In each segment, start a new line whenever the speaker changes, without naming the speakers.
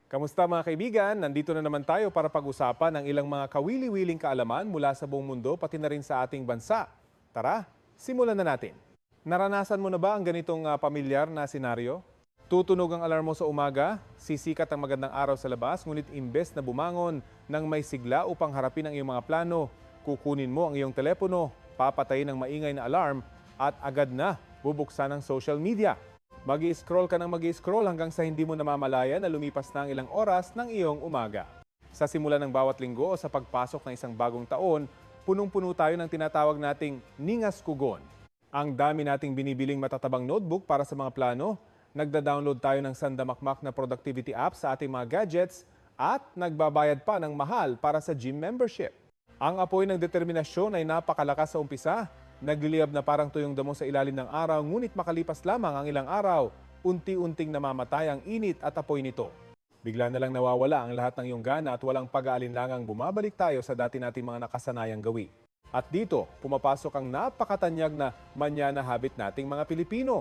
Kamusta mga kaibigan? Nandito na naman tayo para pag-usapan ng ilang mga kawili-wiling kaalaman mula sa buong mundo pati na rin sa ating bansa. Tara, simulan na natin. Naranasan mo na ba ang ganitong pamilyar na senaryo? Tutunog ang alarm mo sa umaga, sisikat ang magandang araw sa labas, ngunit imbes na bumangon nang may sigla upang harapin ang iyong mga plano, kukunin mo ang iyong telepono, papatayin ang maingay na alarm at agad na bubuksan ang social media. Mag-i-scroll ka ng mag-i-scroll hanggang sa hindi mo namamalayan na lumipas na ang ilang oras ng iyong umaga. Sa simula ng bawat linggo o sa pagpasok ng isang bagong taon, punong-puno tayo ng tinatawag nating ningas kugon. Ang dami nating binibiling matatabang notebook para sa mga plano, nagda-download tayo ng sandamakmak na productivity app sa ating mga gadgets, at nagbabayad pa ng mahal para sa gym membership. Ang apoy ng determinasyon ay napakalakas sa umpisa. Nagliliyab na parang tuyong damo sa ilalim ng araw, ngunit makalipas lamang ang ilang araw, unti-unting namamatay ang init at apoy nito. Bigla na lang nawawala ang lahat ng iyong gana at walang pag-aalinlangang bumabalik tayo sa dati nating mga nakasanayang gawi. At dito, pumapasok ang napakatanyag na manyana habit nating mga Pilipino.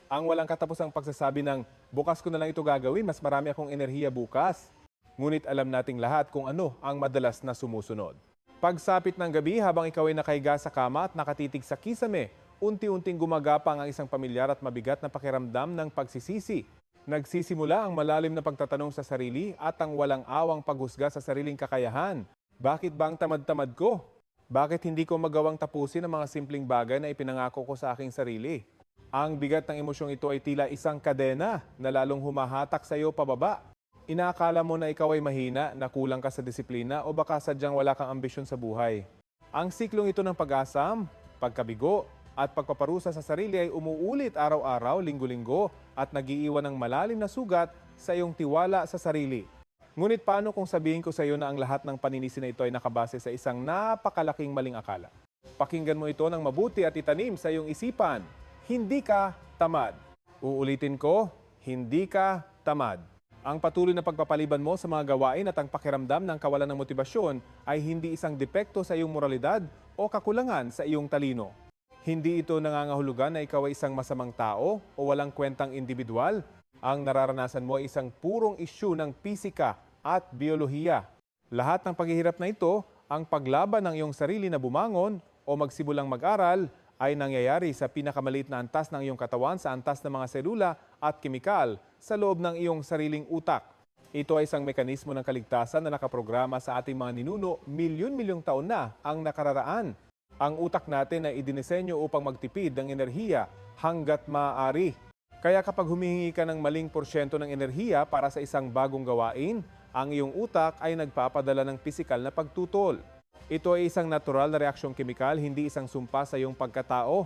Ang walang katapusang pagsasabi ng, bukas ko na lang ito gagawin, mas marami akong enerhiya bukas. Ngunit alam nating lahat kung ano ang madalas na sumusunod. Pagsapit ng gabi habang ikaw ay nakahiga sa kama at nakatitig sa kisame, unti-unting gumagapang ang isang pamilyar at mabigat na pakiramdam ng pagsisisi. Nagsisimula ang malalim na pagtatanong sa sarili at ang walang awang paghusga sa sariling kakayahan. Bakit ba ang tamad-tamad ko? Bakit hindi ko magawang tapusin ang mga simpleng bagay na ipinangako ko sa aking sarili? Ang bigat ng emosyong ito ay tila isang kadena na lalong humahatak sa iyo pababa. Inaakala mo na ikaw ay mahina, na kulang ka sa disiplina o baka sadyang wala kang ambisyon sa buhay. Ang siklong ito ng pag-asam, pagkabigo at pagpaparusa sa sarili ay umuulit araw-araw, linggo-linggo at nagiiwan ng malalim na sugat sa iyong tiwala sa sarili. Ngunit paano kung sabihin ko sa iyo na ang lahat ng paninisi na ito ay nakabase sa isang napakalaking maling akala? Pakinggan mo ito ng mabuti at itanim sa iyong isipan. Hindi ka tamad. Uulitin ko, hindi ka tamad. Ang patuloy na pagpapaliban mo sa mga gawain at ang pakiramdam ng kawalan ng motibasyon ay hindi isang depekto sa iyong moralidad o kakulangan sa iyong talino. Hindi ito nangangahulugan na ikaw ay isang masamang tao o walang kwentang individual. Ang nararanasan mo ay isang purong isyu ng pisika at biolohiya. Lahat ng paghihirap na ito, ang paglaban ng iyong sarili na bumangon o magsimulang mag-aral, ay nangyayari sa pinakamaliit na antas ng iyong katawan sa antas ng mga selula at kemikal sa loob ng iyong sariling utak. Ito ay isang mekanismo ng kaligtasan na nakaprograma sa ating mga ninuno milyon-milyong taon na ang nakararaan. Ang utak natin ay idinisenyo upang magtipid ng enerhiya hanggat maaari. Kaya kapag humihingi ka ng maling porsyento ng enerhiya para sa isang bagong gawain, ang iyong utak ay nagpapadala ng pisikal na pagtutol. Ito ay isang natural na reaksyong kemikal, hindi isang sumpa sa iyong pagkatao.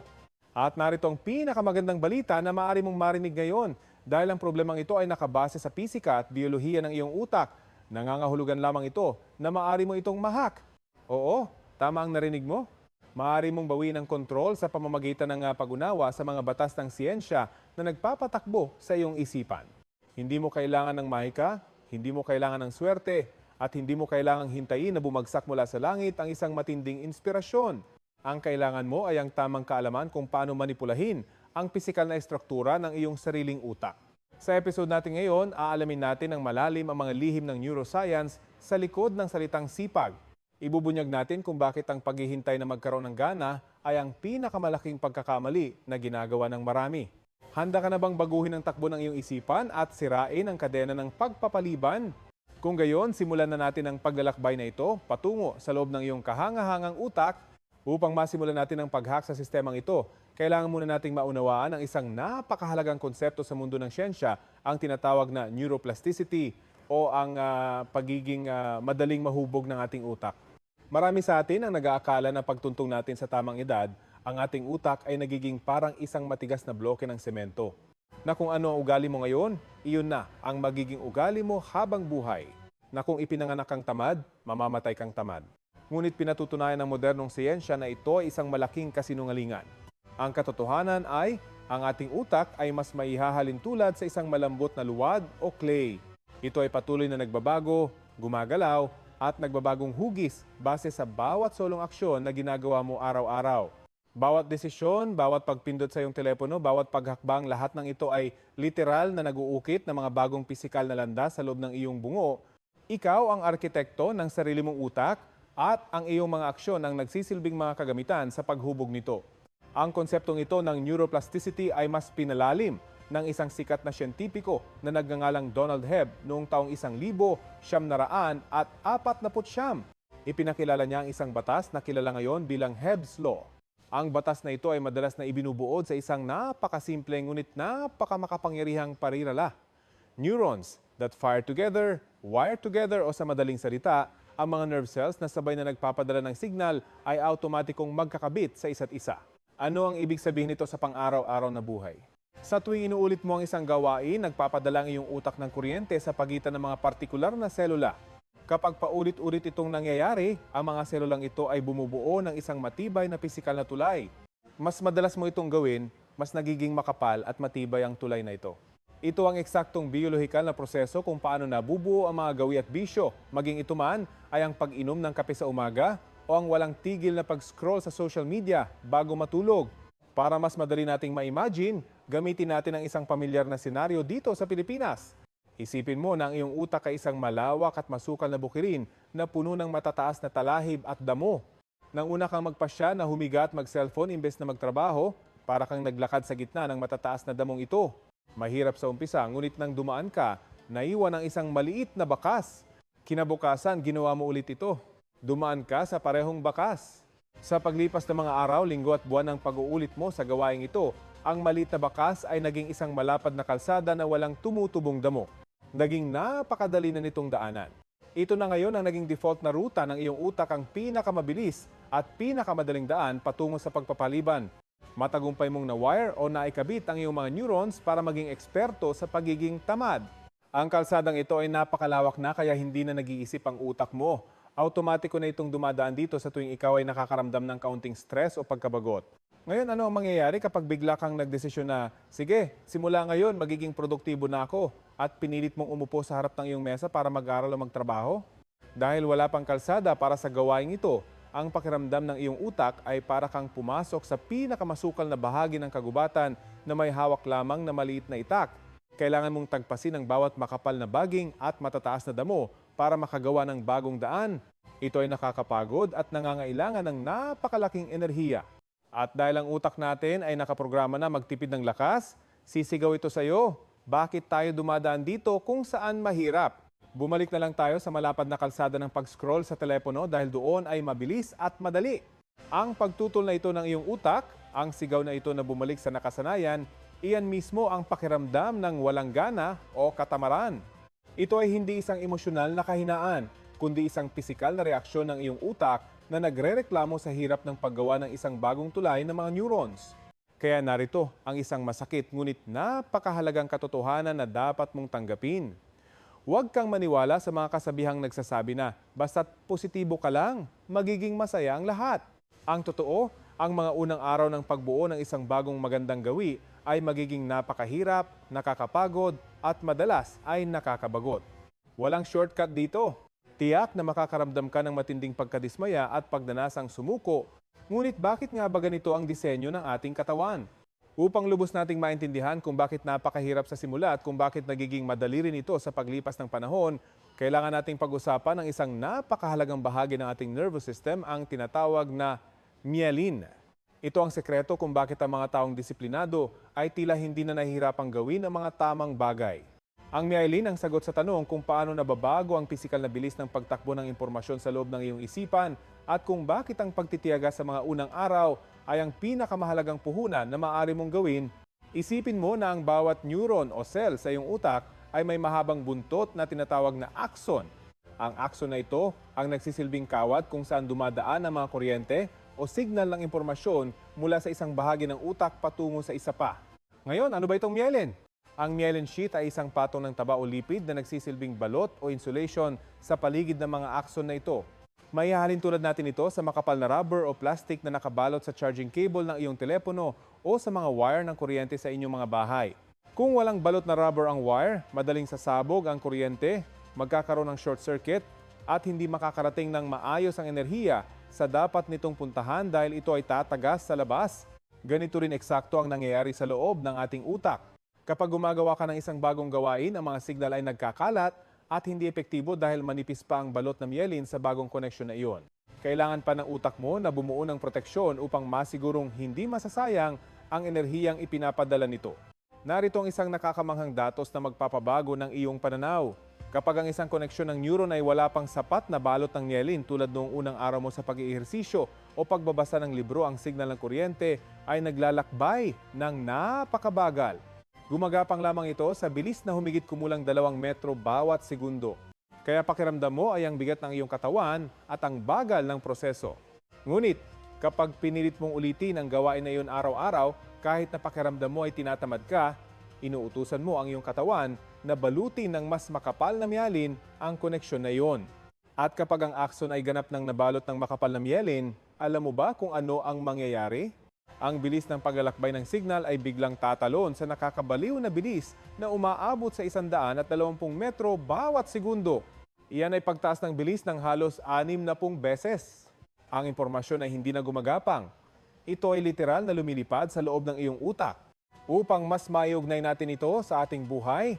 At narito ang pinakamagandang balita na maaari mong marinig ngayon dahil ang problemang ito ay nakabase sa pisika at biolohiya ng iyong utak. Nangangahulugan lamang ito na maaari mo itong mahak. Oo, tama ang narinig mo. Maaari mong bawiin ang kontrol sa pamamagitan ng pag-unawa sa mga batas ng siyensya na nagpapatakbo sa iyong isipan. Hindi mo kailangan ng mahika, hindi mo kailangan ng swerte, at hindi mo kailangang hintayin na bumagsak mula sa langit ang isang matinding inspirasyon. Ang kailangan mo ay ang tamang kaalaman kung paano manipulahin ang pisikal na estruktura ng iyong sariling utak. Sa episode natin ngayon, aalamin natin ang malalim ang mga lihim ng neuroscience sa likod ng salitang sipag. Ibubunyag natin kung bakit ang paghihintay na magkaroon ng gana ay ang pinakamalaking pagkakamali na ginagawa ng marami. Handa ka na bang baguhin ang takbo ng iyong isipan at sirain ang kadena ng pagpapaliban? Kung gayon, simulan na natin ang paglalakbay na ito patungo sa loob ng iyong kahangahangang utak. Upang masimulan natin ang pag-hack sa sistemang ito, kailangan muna nating maunawaan ang isang napakahalagang konsepto sa mundo ng siyensya, ang tinatawag na neuroplasticity o ang pagiging madaling mahubog ng ating utak. Marami sa atin ang nag-aakala na pagtuntong natin sa tamang edad, ang ating utak ay nagiging parang isang matigas na bloke ng semento. Na kung ano ang ugali mo ngayon, iyon na ang magiging ugali mo habang buhay. Na kung ipinanganak kang tamad, mamamatay kang tamad. Ngunit pinatutunayan ng modernong siyensya na ito ay isang malaking kasinungalingan. Ang katotohanan ay, ang ating utak ay mas maihahalin tulad sa isang malambot na luwad o clay. Ito ay patuloy na nagbabago, gumagalaw, at nagbabagong hugis base sa bawat solong aksyon na ginagawa mo araw-araw. Bawat desisyon, bawat pagpindot sa iyong telepono, bawat paghakbang, lahat ng ito ay literal na nag-uukit ng mga bagong pisikal na landas sa loob ng iyong bungo. Ikaw ang arkitekto ng sarili mong utak at ang iyong mga aksyon ang nagsisilbing mga kagamitan sa paghubog nito. Ang konseptong ito ng neuroplasticity ay mas pinalalim ng isang sikat na siyentipiko na nagngangalang Donald Hebb noong taong 1949. Ipinakilala niya ang isang batas na kilala ngayon bilang Hebb's Law. Ang batas na ito ay madalas na ibinubuod sa isang napakasimple ngunit napakamakapangyarihang parirala. Neurons that fire together, wire together o sa madaling salita, ang mga nerve cells na sabay na nagpapadala ng signal ay automatikong magkakabit sa isa't isa. Ano ang ibig sabihin nito sa pang-araw-araw na buhay? Sa tuwing inuulit mo ang isang gawain, nagpapadala ang iyong utak ng kuryente sa pagitan ng mga partikular na selula. Kapag paulit-ulit itong nangyayari, ang mga selulang ito ay bumubuo ng isang matibay na pisikal na tulay. Mas madalas mo itong gawin, mas nagiging makapal at matibay ang tulay na ito. Ito ang eksaktong biolohikal na proseso kung paano nabubuo ang mga gawi at bisyo, maging ito man ay ang pag-inom ng kape sa umaga o ang walang tigil na pag-scroll sa social media bago matulog. Para mas madali nating ma-imagine, gamitin natin ang isang pamilyar na senaryo dito sa Pilipinas. Isipin mo na ang iyong utak ay isang malawak at masukal na bukirin na puno ng matataas na talahib at damo. Nang una kang magpasya na humiga at mag-cellphone imbes na magtrabaho, para kang naglakad sa gitna ng matataas na damong ito. Mahirap sa umpisa, ngunit nang dumaan ka, naiwan ang isang maliit na bakas. Kinabukasan, ginawa mo ulit ito. Dumaan ka sa parehong bakas. Sa paglipas ng mga araw, linggo at buwan ng pag-uulit mo sa gawaing ito, ang maliit na bakas ay naging isang malapad na kalsada na walang tumutubong damo. Naging napakadali na nitong daanan. Ito na ngayon ang naging default na ruta ng iyong utak, ang pinakamabilis at pinakamadaling daan patungo sa pagpapaliban. Matagumpay mong na-wire o naikabit ang iyong mga neurons para maging eksperto sa pagiging tamad. Ang kalsadang ito ay napakalawak na kaya hindi na nag-iisip ang utak mo. Automatiko na itong dumadaan dito sa tuwing ikaw ay nakakaramdam ng kaunting stress o pagkabagot. Ngayon, ano ang mangyayari kapag bigla kang nagdesisyon na, sige, simula ngayon magiging produktibo na ako at pinilit mong umupo sa harap ng iyong mesa para mag-aral o magtrabaho? Dahil wala pang kalsada para sa gawain ito, ang pakiramdam ng iyong utak ay para kang pumasok sa pinakamasukal na bahagi ng kagubatan na may hawak lamang na maliit na itak. Kailangan mong tagpasin ang bawat makapal na baging at matataas na damo para makagawa ng bagong daan. Ito ay nakakapagod at nangangailangan ng napakalaking enerhiya. At dahil ang utak natin ay nakaprograma na magtipid ng lakas, sisigaw ito sa iyo, bakit tayo dumadaan dito kung saan mahirap? Bumalik na lang tayo sa malapad na kalsada ng pag-scroll sa telepono dahil doon ay mabilis at madali. Ang pagtutol na ito ng iyong utak, ang sigaw na ito na bumalik sa nakasanayan, iyan mismo ang pakiramdam ng walang gana o katamaran. Ito ay hindi isang emosyonal na kahinaan, kundi isang pisikal na reaksyon ng iyong utak na nagrereklamo sa hirap ng paggawa ng isang bagong tulay ng mga neurons. Kaya narito ang isang masakit ngunit napakahalagang katotohanan na dapat mong tanggapin. Huwag kang maniwala sa mga kasabihang nagsasabi na basta't positibo ka lang, magiging masaya ang lahat. Ang totoo, ang mga unang araw ng pagbuo ng isang bagong magandang gawi ay magiging napakahirap, nakakapagod at madalas ay nakakabagot. Walang shortcut dito. Tiyak na makakaramdam ka ng matinding pagkadismaya at pagnanasang sumuko. Ngunit bakit nga ba ganito ang disenyo ng ating katawan? Upang lubos nating maintindihan kung bakit napakahirap sa simula at kung bakit nagiging madali rin ito sa paglipas ng panahon, kailangan nating pag-usapan ang isang napakahalagang bahagi ng ating nervous system, ang tinatawag na myelin. Ito ang sekreto kung bakit ang mga taong disiplinado ay tila hindi na nahihirapang gawin ang mga tamang bagay. Ang myelin ang sagot sa tanong kung paano nababago ang pisikal na bilis ng pagtakbo ng impormasyon sa loob ng iyong isipan at kung bakit ang pagtitiyaga sa mga unang araw ay ang pinakamahalagang puhunan na maaari mong gawin. Isipin mo na ang bawat neuron o cell sa iyong utak ay may mahabang buntot na tinatawag na axon. Ang axon na ito ang nagsisilbing kawat kung saan dumadaan ang mga kuryente o signal ng impormasyon mula sa isang bahagi ng utak patungo sa isa pa. Ngayon, ano ba itong myelin? Ang myelin sheath ay isang patong ng taba o lipid na nagsisilbing balot o insulation sa paligid ng mga axon na ito. Maihahalin tulad natin ito sa makapal na rubber o plastic na nakabalot sa charging cable ng iyong telepono o sa mga wire ng kuryente sa inyong mga bahay. Kung walang balot na rubber ang wire, madaling sasabog ang kuryente, magkakaroon ng short circuit at hindi makakarating ng maayos ang enerhiya sa dapat nitong puntahan dahil ito ay tatagas sa labas. Ganito rin eksakto ang nangyayari sa loob ng ating utak. Kapag gumagawa ka ng isang bagong gawain, ang mga signal ay nagkakalat at hindi epektibo dahil manipis pa ang balot ng myelin sa bagong koneksyon na iyon. Kailangan pa ng utak mo na bumuo ng proteksyon upang masigurong hindi masasayang ang enerhiyang ipinapadala nito. Narito ang isang nakakamanghang datos na magpapabago ng iyong pananaw. Kapag ang isang koneksyon ng neuron ay wala pang sapat na balot ng myelin tulad noong unang araw mo sa pag-iihersisyo o pagbabasa ng libro, ang signal ng kuryente ay naglalakbay ng napakabagal. Gumagapang lamang ito sa bilis na humigit kumulang 2 metro bawat segundo. Kaya pakiramdam mo ay ang bigat ng iyong katawan at ang bagal ng proseso. Ngunit kapag pinilit mong ulitin ang gawain na iyon araw-araw, kahit na pakiramdam mo ay tinatamad ka, inuutusan mo ang iyong katawan na balutin ng mas makapal na myelin ang koneksyon na iyon. At kapag ang akson ay ganap ng nabalot ng makapal na myelin, alam mo ba kung ano ang mangyayari? Ang bilis ng paglalakbay ng signal ay biglang tatalon sa nakakabaliw na bilis na umaabot sa 120 metro bawat segundo. Iyan ay pagtaas ng bilis ng halos 60 beses. Ang impormasyon ay hindi na gumagapang. Ito ay literal na lumilipad sa loob ng iyong utak. Upang mas maiugnay natin ito sa ating buhay,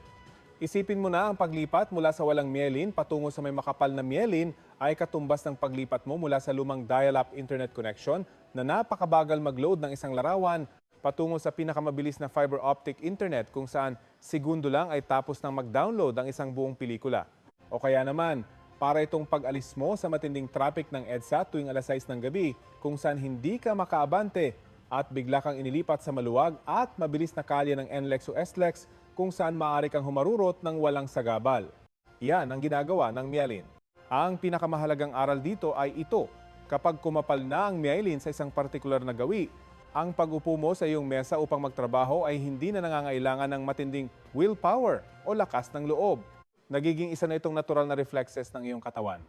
isipin mo na ang paglipat mula sa walang myelin patungo sa may makapal na myelin ay katumbas ng paglipat mo mula sa lumang dial-up internet connection na napakabagal mag-load ng isang larawan patungo sa pinakamabilis na fiber optic internet kung saan segundo lang ay tapos nang mag-download ang isang buong pelikula. O kaya naman, para itong pag-alis mo sa matinding traffic ng EDSA tuwing alas 6 ng gabi kung saan hindi ka makaabante at bigla kang inilipat sa maluwag at mabilis na kalye ng NLEX o SLEX kung saan maaari kang humarurot ng walang sagabal. Iyan ang ginagawa ng myelin. Ang pinakamahalagang aral dito ay ito. Kapag kumapal na ang myelin sa isang partikular na gawi, ang pag-upo mo sa iyong mesa upang magtrabaho ay hindi na nangangailangan ng matinding willpower o lakas ng loob. Nagiging isa na itong natural na reflexes ng iyong katawan.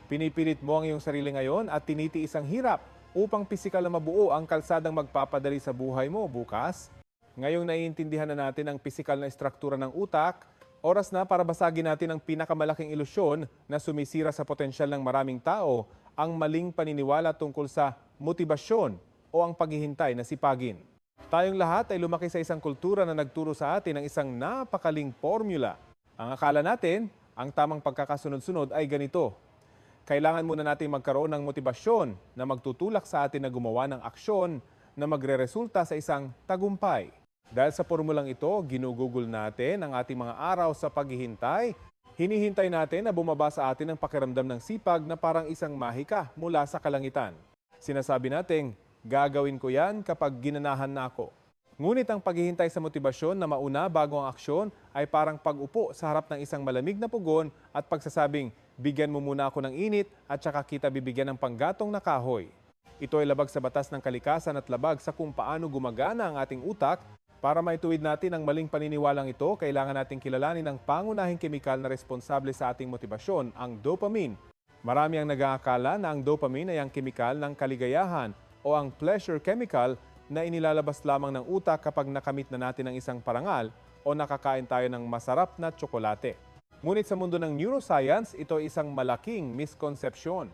Pinipilit mo ang iyong sarili ngayon at tinitiis ang hirap upang pisikal na mabuo ang kalsadang magpapadali sa buhay mo bukas. Ngayong naiintindihan na natin ang pisikal na estruktura ng utak, oras na para basagin natin ang pinakamalaking ilusyon na sumisira sa potensyal ng maraming tao, ang maling paniniwala tungkol sa motibasyon o ang paghihintay na sipagin. Tayong lahat ay lumaki sa isang kultura na nagturo sa atin ng isang napakaling formula. Ang akala natin, ang tamang pagkakasunod-sunod ay ganito. Kailangan muna natin magkaroon ng motibasyon na magtutulak sa atin na gumawa ng aksyon na magreresulta sa isang tagumpay. Dahil sa formulang ito, ginugugol natin ang ating mga araw sa paghihintay. Hinihintay natin na bumaba sa atin ang pakiramdam ng sipag na parang isang mahika mula sa kalangitan. Sinasabi natin, gagawin ko yan kapag ginanahan na ako. Ngunit ang paghihintay sa motibasyon na mauna bago ang aksyon ay parang pag-upo sa harap ng isang malamig na pugon at pagsasabing, bigyan mo muna ako ng init at saka kita bibigyan ng panggatong na kahoy. Ito ay labag sa batas ng kalikasan at labag sa kung paano gumagana ang ating utak. Para maituwid natin ang maling paniniwalang ito, kailangan nating kilalanin ang pangunahing kemikal na responsable sa ating motibasyon, ang dopamine. Marami ang nag-aakala na ang dopamine ay ang kemikal ng kaligayahan o ang pleasure chemical na inilalabas lamang ng utak kapag nakamit na natin ang isang parangal o nakakain tayo ng masarap na tsokolate. Ngunit sa mundo ng neuroscience, ito ay isang malaking miskonsepsyon.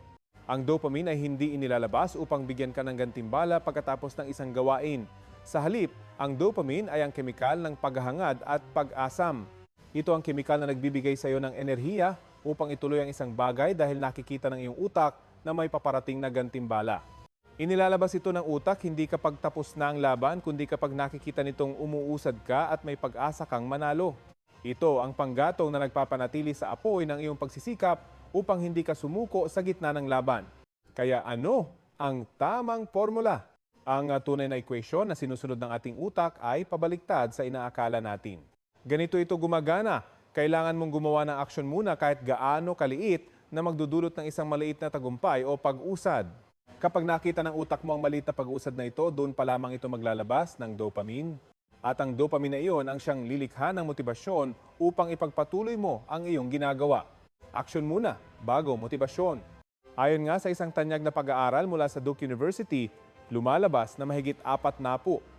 Ang dopamine ay hindi inilalabas upang bigyan ka ng gantimbala pagkatapos ng isang gawain. Sa halip, ang dopamine ay ang kemikal ng paghahangad at pag-asam. Ito ang kemikal na nagbibigay sa iyo ng enerhiya upang ituloy ang isang bagay dahil nakikita ng iyong utak na may paparating na gantimbala. Inilalabas ito ng utak hindi kapag tapos na ang laban, kundi kapag nakikita nitong umuusad ka at may pag-asa kang manalo. Ito ang panggatong na nagpapanatili sa apoy ng iyong pagsisikap upang hindi ka sumuko sa gitna ng laban. Kaya ano ang tamang formula? Ang tunay na equation na sinusunod ng ating utak ay pabaliktad sa inaakala natin. Ganito ito gumagana. Kailangan mong gumawa ng aksyon muna kahit gaano kaliit na magdudulot ng isang maliit na tagumpay o pag-usad. Kapag nakita ng utak mo ang maliit na pag-usad na ito, doon pa lamang ito maglalabas ng dopamine. At ang dopamine na iyon ang siyang lilikha ng motibasyon upang ipagpatuloy mo ang iyong ginagawa. Aksyon muna, bago motibasyon. Ayon nga sa isang tanyag na pag-aaral mula sa Duke University, lumalabas na mahigit 40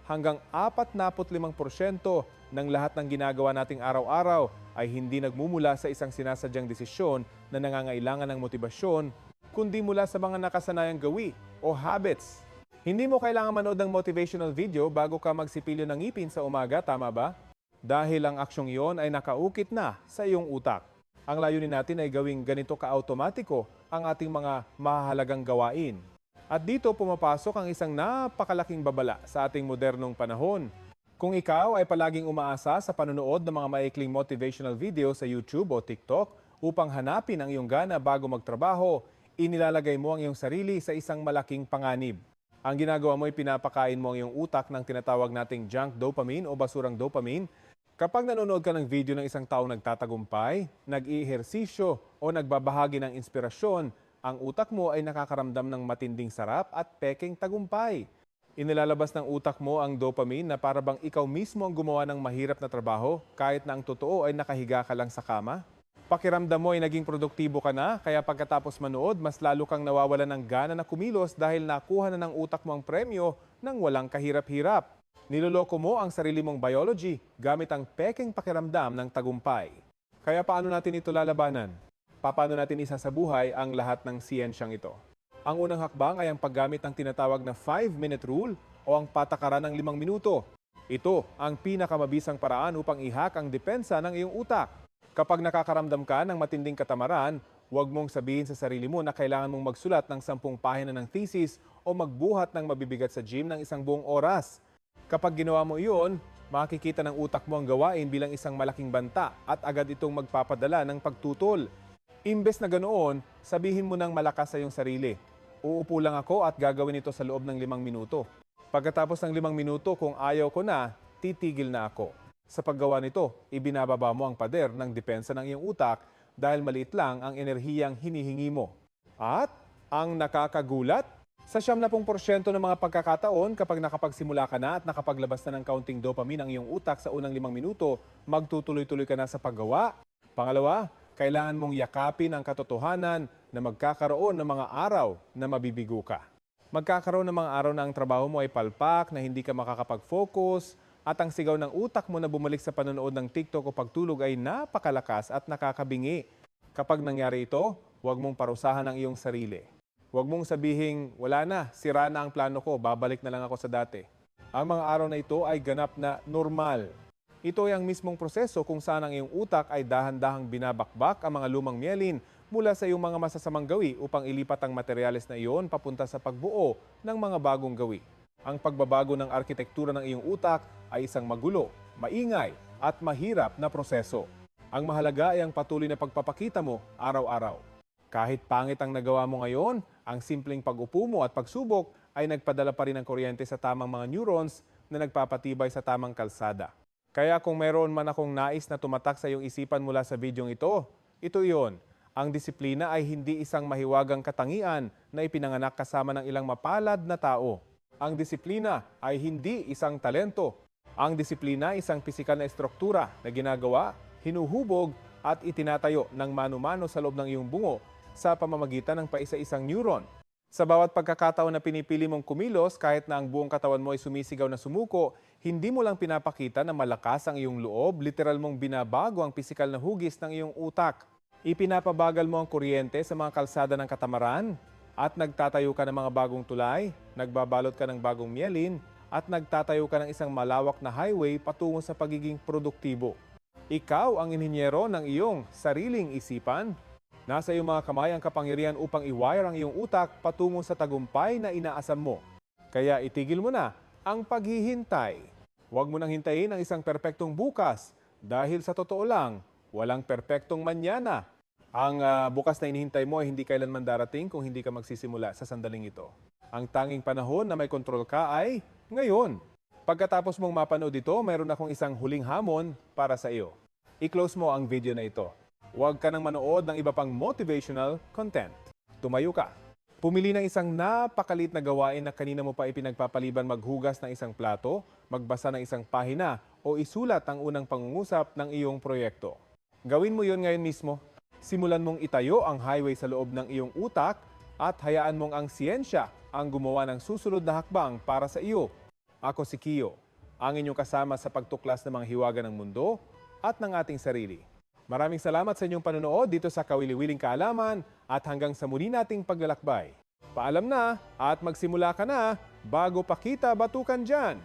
hanggang 45% ng lahat ng ginagawa nating araw-araw ay hindi nagmumula sa isang sinasadyang desisyon na nangangailangan ng motibasyon, kundi mula sa mga nakasanayang gawi o habits. Hindi mo kailangan manood ng motivational video bago ka magsipilyo ng ngipin sa umaga, tama ba? Dahil ang aksyong iyon ay nakaukit na sa iyong utak. Ang layunin natin ay gawing ganito ka-automatiko ang ating mga mahalagang gawain. At dito pumapasok ang isang napakalaking babala sa ating modernong panahon. Kung ikaw ay palaging umaasa sa panonood ng mga maikling motivational video sa YouTube o TikTok upang hanapin ang iyong gana bago magtrabaho, inilalagay mo ang iyong sarili sa isang malaking panganib. Ang ginagawa mo ay pinapakain mo ang iyong utak ng tinatawag nating junk dopamine o basurang dopamine. Kapag nanonood ka ng video ng isang taong nagtatagumpay, nag-iihersisyo o nagbabahagi ng inspirasyon, ang utak mo ay nakakaramdam ng matinding sarap at pekeng tagumpay. Inilalabas ng utak mo ang dopamine na para bang ikaw mismo ang gumawa ng mahirap na trabaho kahit na ang totoo ay nakahiga ka lang sa kama. Pakiramdam mo ay naging produktibo ka na, kaya pagkatapos manood, mas lalo kang nawawalan ng gana na kumilos dahil nakuha na ng utak mo ang premyo ng walang kahirap-hirap. Niloloko mo ang sarili mong biology gamit ang pekeng pakiramdam ng tagumpay. Kaya paano natin ito lalabanan? Paano natin isa sa buhay ang lahat ng siyensyang ito? Ang unang hakbang ay ang paggamit ng tinatawag na 5-minute rule o ang patakaran ng 5 minuto. Ito ang pinakamabisang paraan upang ihak ang depensa ng iyong utak. Kapag nakakaramdam ka ng matinding katamaran, huwag mong sabihin sa sarili mo na kailangan mong magsulat ng 10 pahina ng thesis o magbuhat ng mabibigat sa gym ng isang buong oras. Kapag ginawa mo iyon, makikita ng utak mo ang gawain bilang isang malaking banta at agad itong magpapadala ng pagtutol. Imbes na ganoon, sabihin mo ng malakas sa iyong sarili, uupo lang ako at gagawin ito sa loob ng 5 minuto. Pagkatapos ng 5 minuto, kung ayaw ko na, titigil na ako. Sa paggawa nito, ibinababa mo ang pader ng depensa ng iyong utak dahil maliit lang ang enerhiyang hinihingi mo. At ang nakakagulat, sa 70% ng mga pagkakataon kapag nakapagsimula ka na at nakapaglabas na ng kaunting dopamine ang iyong utak sa unang 5 minuto, magtutuloy-tuloy ka na sa paggawa. Pangalawa, kailangan mong yakapin ang katotohanan na magkakaroon ng mga araw na mabibigo ka. Magkakaroon ng mga araw na ang trabaho mo ay palpak, na hindi ka makakapag-focus, at ang sigaw ng utak mo na bumalik sa panonood ng TikTok o pagtulog ay napakalakas at nakakabingi. Kapag nangyari ito, huwag mong parusahan ang iyong sarili. Huwag mong sabihing, wala na, sira na ang plano ko, babalik na lang ako sa dati. Ang mga araw na ito ay ganap na normal. Ito ay ang mismong proseso kung saan ang iyong utak ay dahan-dahang binabakbak ang mga lumang myelin mula sa iyong mga masasamang gawi upang ilipat ang materyales na iyon papunta sa pagbuo ng mga bagong gawi. Ang pagbabago ng arkitektura ng iyong utak ay isang magulo, maingay at mahirap na proseso. Ang mahalaga ay ang patuloy na pagpapakita mo araw-araw. Kahit pangit ang nagawa mo ngayon, ang simpleng pag-upo mo at pagsubok ay nagpadala pa rin ng kuryente sa tamang mga neurons na nagpapatibay sa tamang kalsada. Kaya kung meron man akong nais na tumatak sa iyong isipan mula sa bidyong ito, ito iyon. Ang disiplina ay hindi isang mahiwagang katangian na ipinanganak kasama ng ilang mapalad na tao. Ang disiplina ay hindi isang talento. Ang disiplina ay isang pisikal na estruktura na ginagawa, hinuhubog at itinatayo ng mano-mano sa loob ng iyong bungo sa pamamagitan ng paisa-isang neuron. Sa bawat pagkakataon na pinipili mong kumilos, kahit na ang buong katawan mo ay sumisigaw na sumuko, hindi mo lang pinapakita na malakas ang iyong loob, literal mong binabago ang pisikal na hugis ng iyong utak. Ipinapabagal mo ang kuryente sa mga kalsada ng katamaran at nagtatayo ka ng mga bagong tulay, nagbabalot ka ng bagong myelin at nagtatayo ka ng isang malawak na highway patungo sa pagiging produktibo. Ikaw ang inhinyero ng iyong sariling isipan. Nasa iyong mga kamay ang kapangyarihan upang i-wire ang iyong utak patungo sa tagumpay na inaasam mo. Kaya itigil mo na ang paghihintay. Huwag mo nang hintayin ang isang perpektong bukas dahil sa totoo lang, walang perpektong manyana. Ang bukas na inihintay mo ay hindi kailanman darating kung hindi ka magsisimula sa sandaling ito. Ang tanging panahon na may kontrol ka ay ngayon. Pagkatapos mong mapanood ito, mayroon akong isang huling hamon para sa iyo. I-close mo ang video na ito. Huwag ka nang manood ng iba pang motivational content. Tumayo ka. Pumili ng isang napakalit na gawain na kanina mo pa ipinagpapaliban maghugas ng isang plato, magbasa ng isang pahina, o isulat ang unang pangungusap ng iyong proyekto. Gawin mo yon ngayon mismo. Simulan mong itayo ang highway sa loob ng iyong utak at hayaan mong ang siyensya ang gumawa ng susunod na hakbang para sa iyo. Ako si Kio, ang inyong kasama sa pagtuklas ng mga hiwaga ng mundo at ng ating sarili. Maraming salamat sa inyong panonood dito sa Kawili-Wiling Kaalaman at hanggang sa muli nating paglalakbay. Paalam na at magsimula ka na bago pa kita batukan dyan.